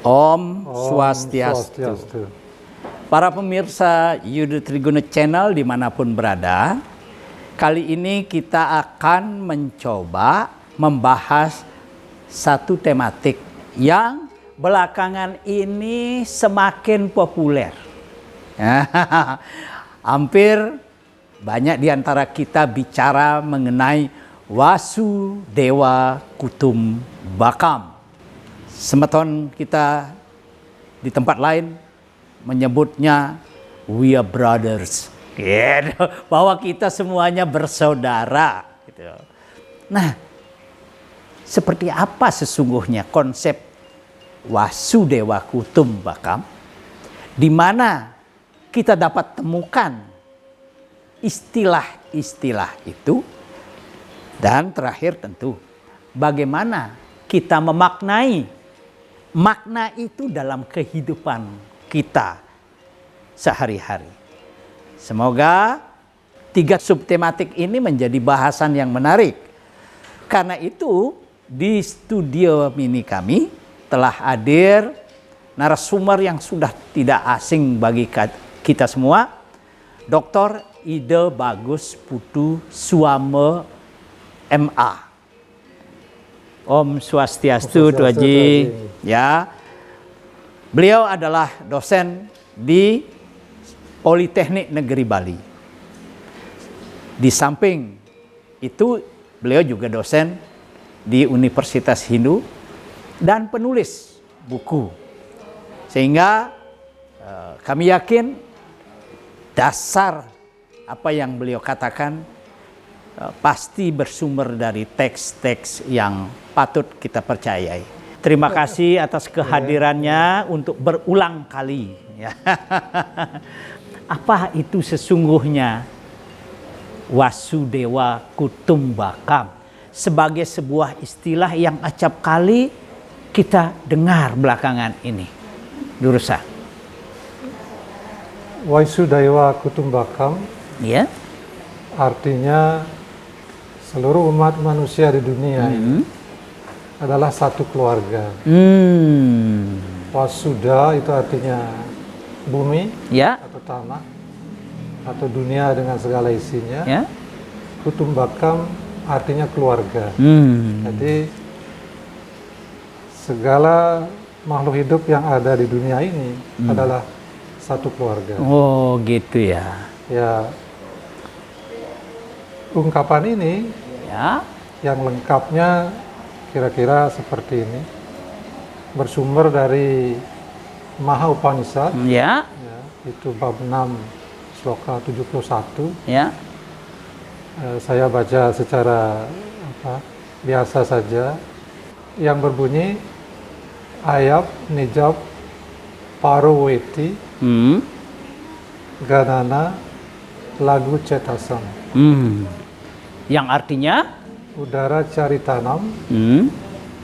Om Om Swastiastu. Swastiastu. Para pemirsa Yuda Triguna Channel dimanapun berada, kali ini kita akan mencoba membahas satu tematik yang belakangan ini semakin populer. Hampir banyak di antara kita bicara mengenai Wasudewa Kutumbakam. Semeton kita di tempat lain menyebutnya we are brothers, gitu. Bahwa kita semuanya bersaudara. Gitu. Nah, seperti apa sesungguhnya konsep Wasudewa Kutumbakam, di mana kita dapat temukan istilah-istilah itu, dan terakhir tentu bagaimana kita memaknai makna itu dalam kehidupan kita sehari-hari. Semoga 3 subtematik ini menjadi bahasan yang menarik. Karena itu di studio mini kami telah hadir narasumber yang sudah tidak asing bagi kita semua, Dr. Ide Bagus Putu Suame MA. Om Swastiastu, Tu Haji. Ya, beliau adalah dosen di Politeknik Negeri Bali. Di samping itu, beliau juga dosen di Universitas Hindu dan penulis buku. Sehingga kami yakin dasar apa yang beliau katakan pasti bersumber dari teks-teks yang patut kita percayai. Terima kasih atas kehadirannya untuk berulang kali. Apa itu sesungguhnya Wasudewa Kutumbakam? Sebagai sebuah istilah yang acap kali kita dengar belakangan ini. Durusa. Wasudewa Kutumbakam, Ya. artinya seluruh umat manusia di dunia ini adalah satu keluarga. Wasuda itu artinya bumi, Ya. atau tanah, atau dunia dengan segala isinya. Ya. Kutumbakam artinya keluarga. Jadi segala makhluk hidup yang ada di dunia ini adalah satu keluarga. Oh, gitu ya. Ya, ungkapan ini Ya. yang lengkapnya kira-kira seperti ini, bersumber dari Maha Upanishad, Ya. ya, itu bab 6 sloka 71. Ya. Saya baca secara biasa saja, yang berbunyi Ayap Nijab Paroweti Ganana Lagu Cetasam. Yang artinya Udara cari tanam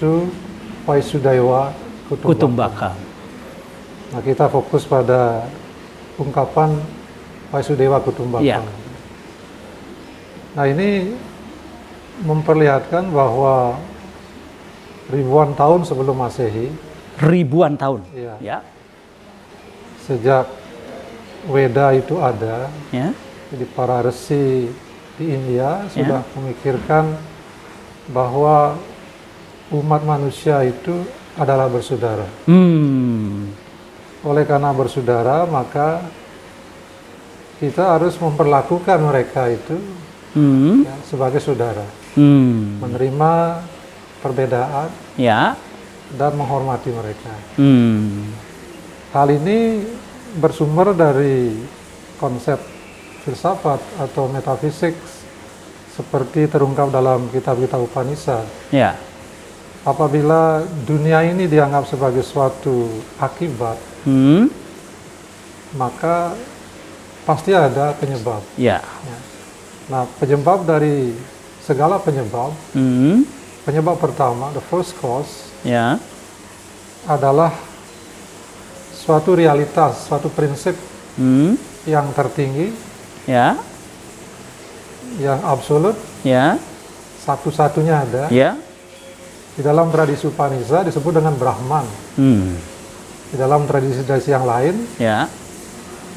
tu Wasudewa Kutumbakam. Kutumbakam. Nah, kita fokus pada ungkapan Wasudewa Kutumbakam. Ya. Nah, ini memperlihatkan bahwa ribuan tahun sebelum Masehi, Ribuan tahun. ya, Ya. sejak Weda itu ada, Ya. jadi para resi di India sudah memikirkan bahwa umat manusia itu adalah bersaudara. Oleh karena bersaudara, maka kita harus memperlakukan mereka itu ya, sebagai saudara, menerima perbedaan, Ya. dan menghormati mereka. Hal ini bersumber dari konsep filsafat atau metafisik seperti terungkap dalam kitab-kitab Upanishad. Ya. Apabila dunia ini dianggap sebagai suatu akibat, maka pasti ada penyebab. Ya. Ya. Nah, penyebab dari segala penyebab, penyebab pertama, the first cause, Ya. adalah suatu realitas, suatu prinsip yang tertinggi, Ya. yang absolut, Ya. satu-satunya ada. Ya. Di dalam tradisi Upanishad disebut dengan Brahman. di dalam tradisi-tradisi yang lain Ya.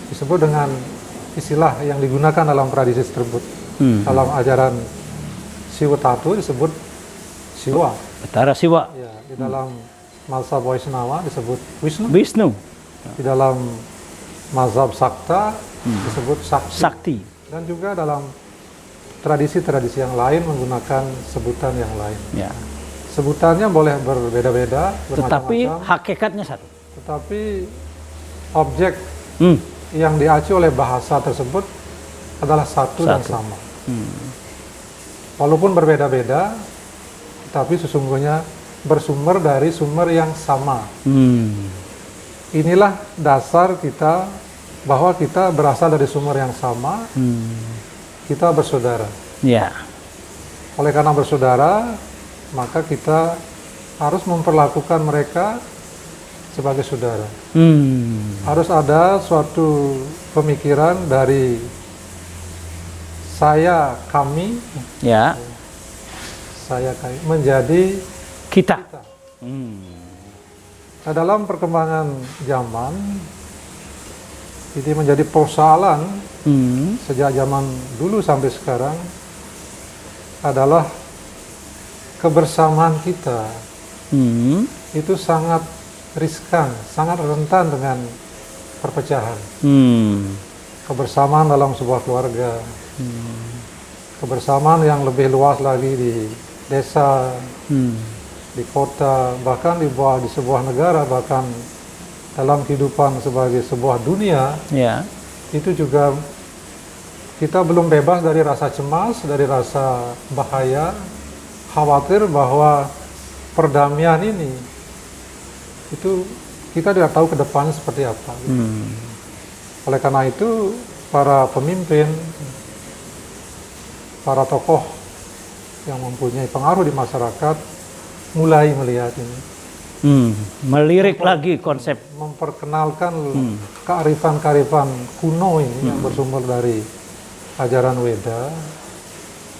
disebut dengan istilah yang digunakan dalam tradisi tersebut. Dalam ajaran Siwa Tatu disebut Siwa. Betara Siwa. Ya, di dalam mazhab Vaishnava disebut Wisnu. Wisnu. Di dalam mazhab Sakta disebut Sakti. Sakti. Dan juga dalam tradisi-tradisi yang lain menggunakan sebutan yang lain. Ya. Sebutannya boleh berbeda-beda, Tetapi bermacam-macam, hakikatnya satu. tetapi objek Hmm. yang diacu oleh bahasa tersebut adalah satu dan Satu. sama. Walaupun berbeda-beda, tapi sesungguhnya bersumber dari sumber yang sama. Inilah dasar kita bahwa kita berasal dari sumber yang sama, kita bersaudara. Ya. Oleh karena bersaudara, maka kita harus memperlakukan mereka sebagai saudara. Harus ada suatu pemikiran dari saya, kami, Ya. saya, kami, menjadi Kita. kita. Nah, dalam perkembangan zaman, ini menjadi persoalan sejak zaman dulu sampai sekarang adalah kebersamaan kita itu sangat riskan, sangat rentan dengan perpecahan. Kebersamaan dalam sebuah keluarga, kebersamaan yang lebih luas lagi di desa, di kota, bahkan di sebuah negara, bahkan dalam kehidupan sebagai sebuah dunia, Ya. itu juga kita belum bebas dari rasa cemas, dari rasa bahaya, khawatir bahwa perdamaian ini itu kita tidak tahu ke depannya seperti apa. Oleh karena itu, para pemimpin, para tokoh yang mempunyai pengaruh di masyarakat mulai melihat ini. Melirik lagi konsep. Memperkenalkan kearifan-kearifan kuno ini yang bersumber dari ajaran Weda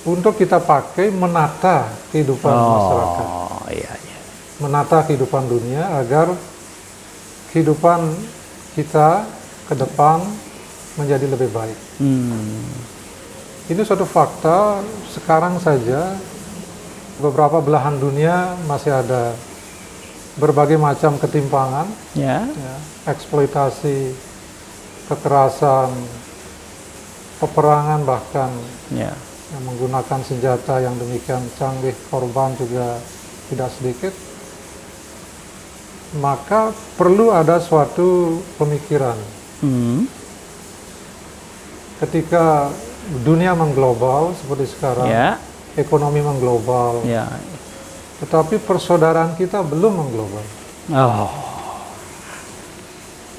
untuk kita pakai menata kehidupan masyarakat, Iya, iya. menata kehidupan dunia agar kehidupan kita ke depan menjadi lebih baik. Ini suatu fakta, sekarang saja beberapa belahan dunia masih ada berbagai macam ketimpangan, Ya. ya, eksploitasi, kekerasan, peperangan bahkan Ya. yang menggunakan senjata yang demikian canggih, korban juga tidak sedikit. Maka perlu ada suatu pemikiran. Ketika dunia mengglobal seperti sekarang, Ya. ekonomi mengglobal, Ya. tetapi persaudaraan kita belum mengglobal. Oh.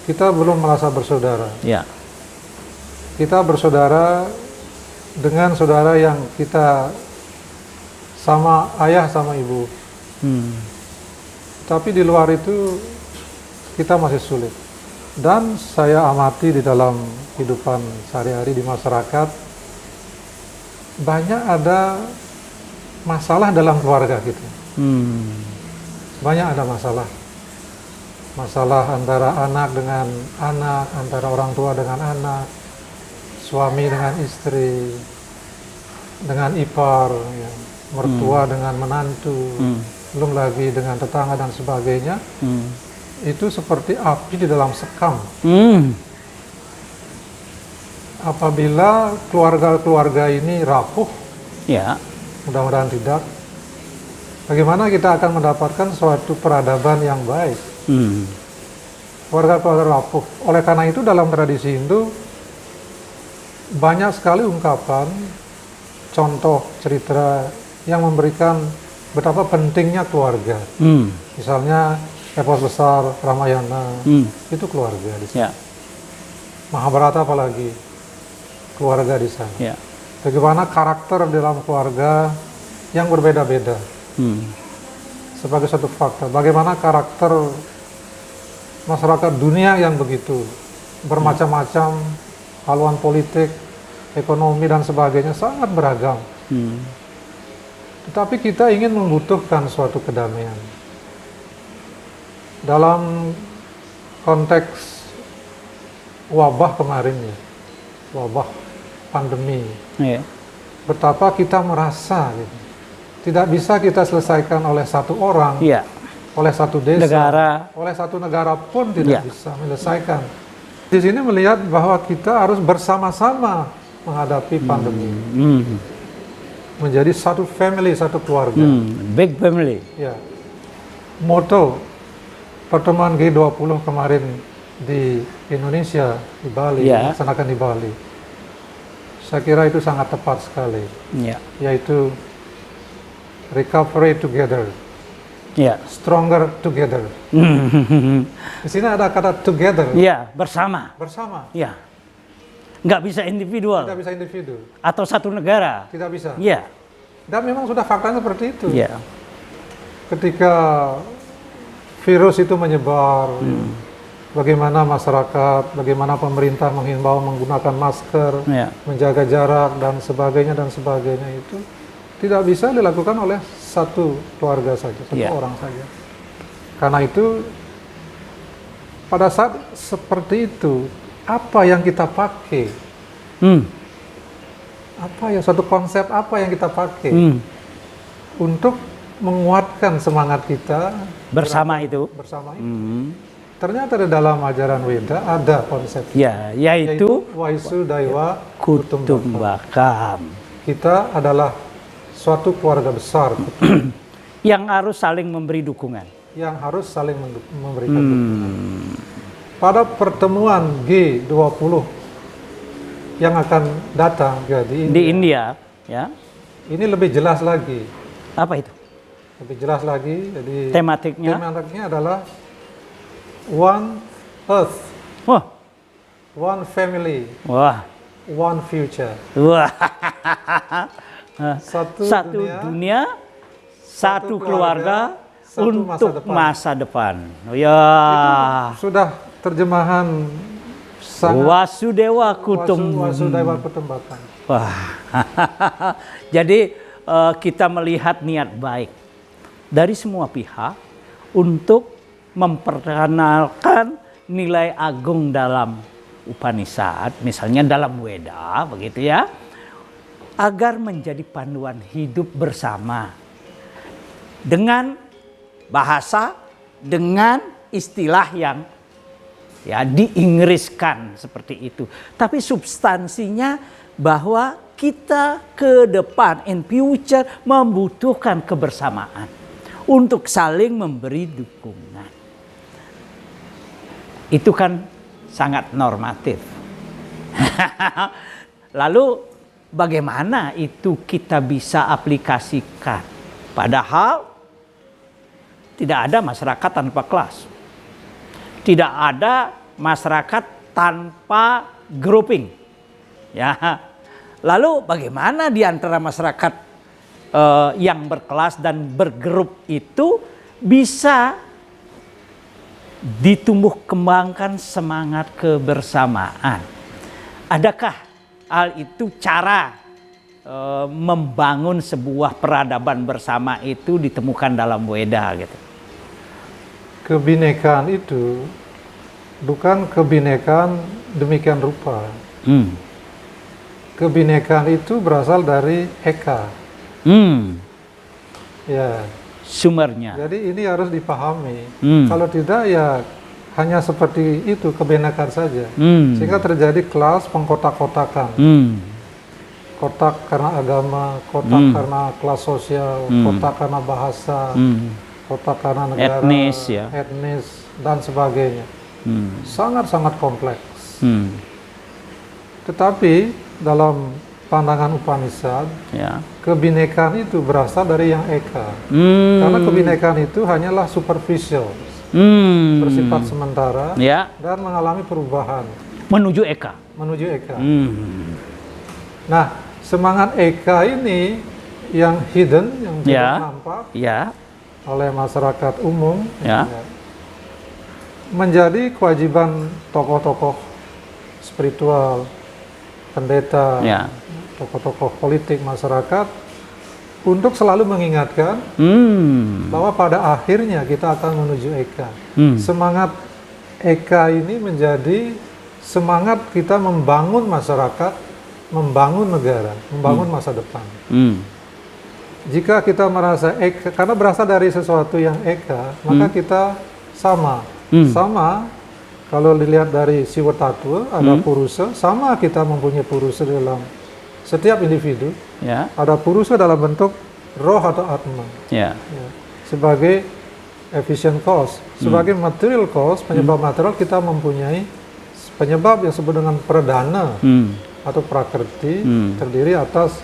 Kita belum merasa bersaudara. Ya. Kita bersaudara dengan saudara yang kita sama ayah sama ibu. Tapi di luar itu kita masih sulit. Dan saya amati di dalam kehidupan sehari-hari di masyarakat, banyak ada masalah dalam keluarga kita. Banyak ada masalah. Masalah antara anak dengan anak, antara orang tua dengan anak, suami dengan istri, dengan ipar, ya, mertua dengan menantu, belum lagi dengan tetangga dan sebagainya. Itu seperti api di dalam sekam. Apabila keluarga-keluarga ini rapuh, Ya. mudah-mudahan tidak, bagaimana kita akan mendapatkan suatu peradaban yang baik? Keluarga-keluarga rapuh. Oleh karena itu dalam tradisi Hindu banyak sekali ungkapan, contoh cerita yang memberikan betapa pentingnya keluarga. Misalnya epos besar Ramayana, itu keluarga di sana. Ya. Mahabharata apalagi, keluarga di sana. Ya. Bagaimana karakter dalam keluarga yang berbeda-beda. Sebagai satu fakta, bagaimana karakter masyarakat dunia yang begitu bermacam-macam, haluan politik, ekonomi dan sebagainya sangat beragam. Tetapi kita ingin membutuhkan suatu kedamaian. Dalam konteks wabah kemarin ya, wabah pandemi, Iya. betapa kita merasa gitu, tidak bisa kita selesaikan oleh satu orang, Iya. oleh satu desa, Negara. oleh satu negara pun tidak Iya. bisa menyelesaikan. Di sini melihat bahwa kita harus bersama-sama menghadapi pandemi, menjadi satu family, satu keluarga. Big family. Ya, moto pertemuan G20 kemarin di Indonesia, di Bali, Ya. dilaksanakan di Bali. Saya kira itu sangat tepat sekali, Iya. yaitu recovery together, Iya. stronger together. Di sini ada kata together, Iya, bersama. bersama. Iya. Nggak bisa individual Tidak bisa individu, atau satu negara. tidak bisa. Iya. Dan memang sudah faktanya seperti itu. Iya. Ketika virus itu menyebar, bagaimana masyarakat, bagaimana pemerintah menghimbau menggunakan masker, Iya. menjaga jarak dan sebagainya itu tidak bisa dilakukan oleh satu keluarga saja, satu Iya. orang saja. Karena itu pada saat seperti itu, apa yang kita pakai? Apa ya, satu konsep apa yang kita pakai untuk menguatkan semangat kita Bersama itu. bersama itu? Ternyata di dalam ajaran Weda ada konsep, Ya, yaitu Waisu Daiwa Kutumbakam. Kita adalah suatu keluarga besar Yang harus saling memberi dukungan. yang harus saling memberikan dukungan. Pada pertemuan G20 yang akan datang ya, Di di India, ya. ini lebih jelas lagi. Apa itu? Lebih jelas lagi. Jadi Tematiknya? tematiknya adalah One Earth, Wah. One Family, Wah. One Future. Wah. Satu dunia, satu keluarga, satu untuk masa masa depan. Ya. Sudah terjemahan sangat Wasudewa Kutum. Wasudewa Kutumbakam. Wah. Jadi kita melihat niat baik dari semua pihak untuk memperkenalkan nilai agung dalam Upanishad, misalnya dalam Weda, begitu ya, agar menjadi panduan hidup bersama dengan bahasa, dengan istilah yang ya diinggriskan seperti itu. Tapi substansinya bahwa kita ke depan in future membutuhkan kebersamaan untuk saling memberi dukungan. Itu kan sangat normatif. Lalu bagaimana itu kita bisa aplikasikan? Padahal tidak ada masyarakat tanpa kelas. Tidak ada masyarakat tanpa grouping. Ya. Lalu bagaimana di antara masyarakat yang berkelas dan bergrup itu bisa ditumbuh kembangkan semangat kebersamaan? Adakah hal itu cara membangun sebuah peradaban bersama itu ditemukan dalam Weda gitu? Kebinekaan itu bukan kebinekaan demikian rupa. Kebinekaan itu berasal dari Eka. Ya. Sumbernya. Jadi ini harus dipahami. Kalau tidak ya hanya seperti itu, kebinekaan saja. Sehingga terjadi kelas pengkotak-kotakan. Kotak karena agama, kotak karena kelas sosial, kotak karena bahasa, kotak karena negara, Etnis, ya. etnis dan sebagainya. Sangat-sangat kompleks. Tetapi dalam pandangan Upanishad, Ya. kebinekaan itu berasal dari yang Eka. Karena kebinekaan itu hanyalah superficial, bersifat sementara, Ya. dan mengalami perubahan Menuju Eka. menuju Eka. Nah, semangat Eka ini yang hidden, yang tidak Ya. nampak Ya. oleh masyarakat umum, Ya. menjadi kewajiban tokoh-tokoh spiritual, pendeta, Ya. tokoh-tokoh politik masyarakat untuk selalu mengingatkan bahwa pada akhirnya kita akan menuju Eka. Semangat Eka ini menjadi semangat kita membangun masyarakat, membangun negara, membangun masa depan. Jika kita merasa Eka, karena berasal dari sesuatu yang Eka, maka kita sama. Sama, kalau dilihat dari siwa tattwa, ada purusa, sama kita mempunyai purusa dalam setiap individu. Ya. Ada purusa dalam bentuk roh atau atma. Ya. Ya. Sebagai efficient cause, sebagai material cause, penyebab material kita mempunyai penyebab yang disebut dengan pradana atau prakriti, terdiri atas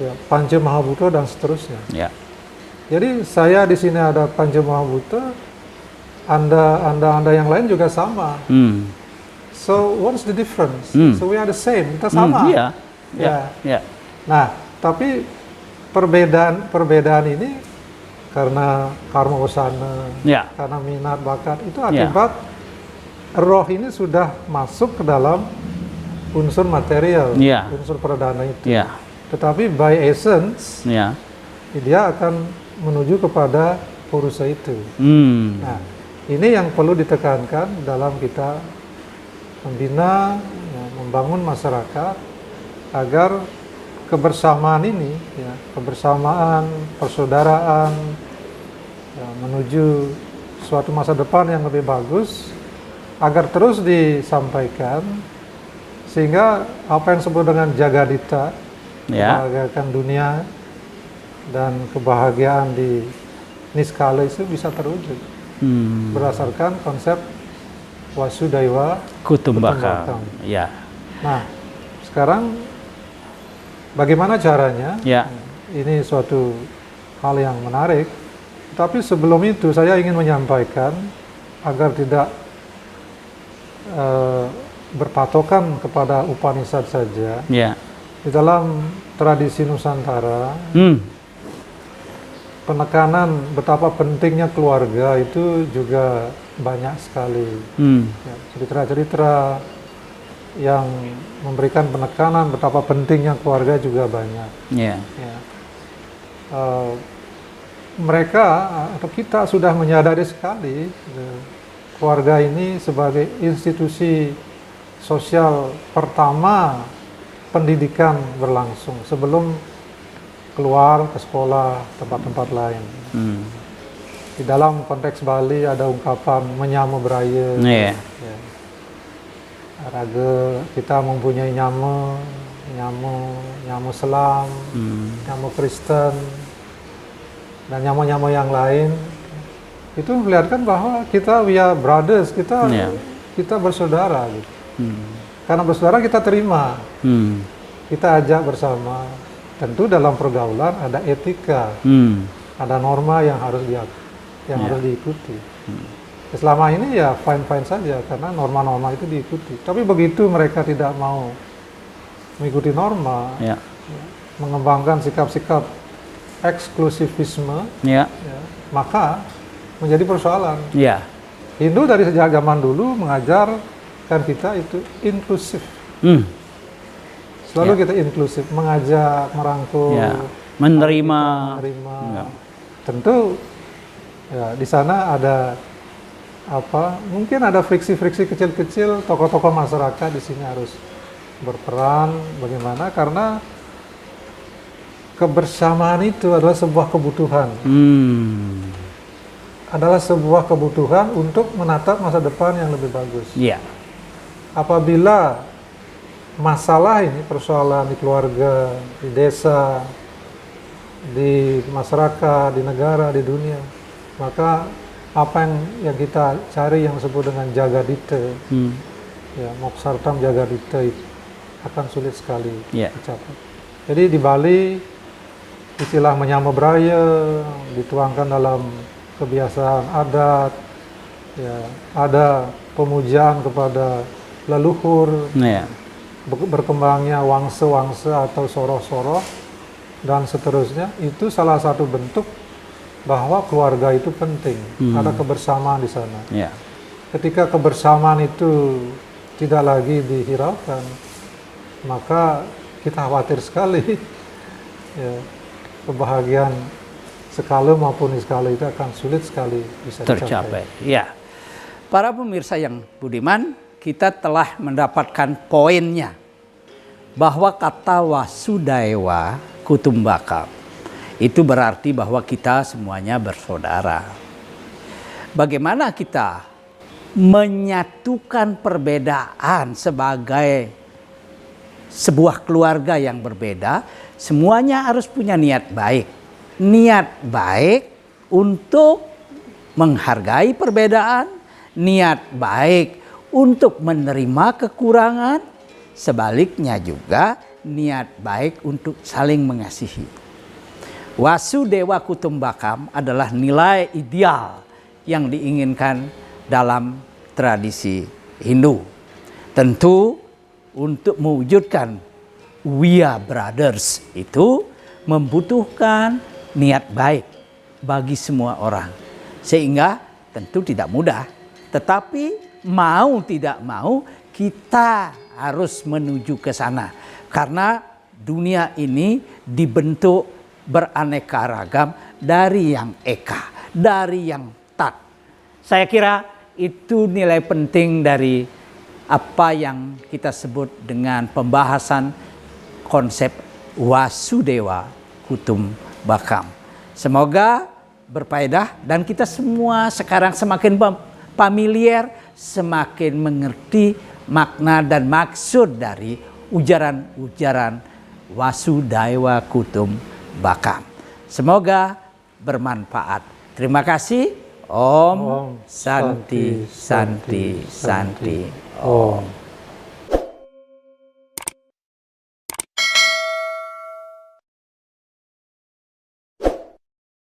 ya, Panca Mahabhuta dan seterusnya. Ya. Jadi saya di sini ada Panca Mahabhuta, anda yang lain juga sama. So what's the difference? So we are the same, kita sama. Iya. Ya. Ya. Nah, tapi perbedaan ini karena karma wasana, Ya. karena minat bakat itu akibat roh ini sudah masuk ke dalam unsur material, Ya. unsur perdana itu. Ya. Tetapi by essence Ya. dia akan menuju kepada purusa itu. Nah, ini yang perlu ditekankan dalam kita membina, ya, membangun masyarakat agar kebersamaan ini, ya, kebersamaan, persaudaraan, ya, menuju suatu masa depan yang lebih bagus, agar terus disampaikan, sehingga apa yang disebut dengan jagadita, kebahagiaan dunia dan kebahagiaan di niskala itu bisa terwujud berdasarkan konsep Wasudhaiva Kutumbakam. Ya. Nah, sekarang bagaimana caranya? Ya. Ini suatu hal yang menarik. Tapi sebelum itu saya ingin menyampaikan agar tidak berpatokan kepada Upanishad saja. Ya. Di dalam tradisi Nusantara, penekanan betapa pentingnya keluarga itu juga banyak sekali. Ya, cerita-cerita yang memberikan penekanan betapa pentingnya keluarga juga banyak. Ya. Ya. Mereka atau kita sudah menyadari sekali keluarga ini sebagai institusi sosial pertama pendidikan berlangsung sebelum keluar ke sekolah tempat-tempat lain. Di dalam konteks Bali ada ungkapan menyamu beraya. Ya. Ya. Raga kita mempunyai nyamu Selam, nyamu Kristen, dan nyamu-nyamu yang lain. Itu melihatkan bahwa kita we are brothers, kita bersaudara gitu. Karena bersaudara kita terima, kita ajak bersama. Tentu dalam pergaulan ada etika, ada norma yang harus harus diikuti. Selama ini ya fine-fine saja karena norma-norma itu diikuti. Tapi begitu mereka tidak mau mengikuti norma, mengembangkan sikap-sikap eksklusivisme, maka menjadi persoalan. Hindu dari sejak zaman dulu mengajarkan kita itu inklusif. Selalu kita inklusif, mengajak, merangkul, menerima. Tentu ya di sana ada mungkin ada friksi-friksi kecil-kecil, tokoh-tokoh masyarakat di sini harus berperan bagaimana, karena kebersamaan itu adalah sebuah kebutuhan. Adalah sebuah kebutuhan untuk menatap masa depan yang lebih bagus. Apabila masalah ini, persoalan di keluarga, di desa, di masyarakat, di negara, di dunia, maka apa yang kita cari yang disebut dengan jagadita, moksartam jagadita itu akan sulit sekali dicapai. Jadi di Bali istilah menyamu beraya dituangkan dalam kebiasaan adat, ada pemujaan kepada leluhur, berkembangnya wangsa-wangsa atau soroh-soroh dan seterusnya. Itu salah satu bentuk bahwa keluarga itu penting, ada kebersamaan di sana. Ketika kebersamaan itu tidak lagi dihiraukan, maka kita khawatir sekali kebahagiaan skala maupun skala itu akan sulit sekali bisa tercapai. Ya, Para pemirsa yang budiman, kita telah mendapatkan poinnya bahwa kata Wasudaiwa Kutumbakam itu berarti bahwa kita semuanya bersaudara. Bagaimana kita menyatukan perbedaan sebagai sebuah keluarga yang berbeda? Semuanya harus punya niat baik. Niat baik untuk menghargai perbedaan, niat baik untuk menerima kekurangan, sebaliknya juga niat baik untuk saling mengasihi. Wasudewa Kutumbakam adalah nilai ideal yang diinginkan dalam tradisi Hindu. Tentu untuk mewujudkan we are brothers itu membutuhkan niat baik bagi semua orang. Sehingga tentu tidak mudah, tetapi mau tidak mau kita harus menuju ke sana. Karena dunia ini dibentuk beraneka ragam dari yang eka, dari yang tat. Saya kira itu nilai penting dari apa yang kita sebut dengan pembahasan konsep Wasudewa Kutumbakam. Semoga berfaedah dan kita semua sekarang semakin familiar, semakin mengerti makna dan maksud dari ujaran-ujaran Wasudaiwa Kutumbakam. Semoga bermanfaat. Terima kasih. Om Santi Santi Santi Om.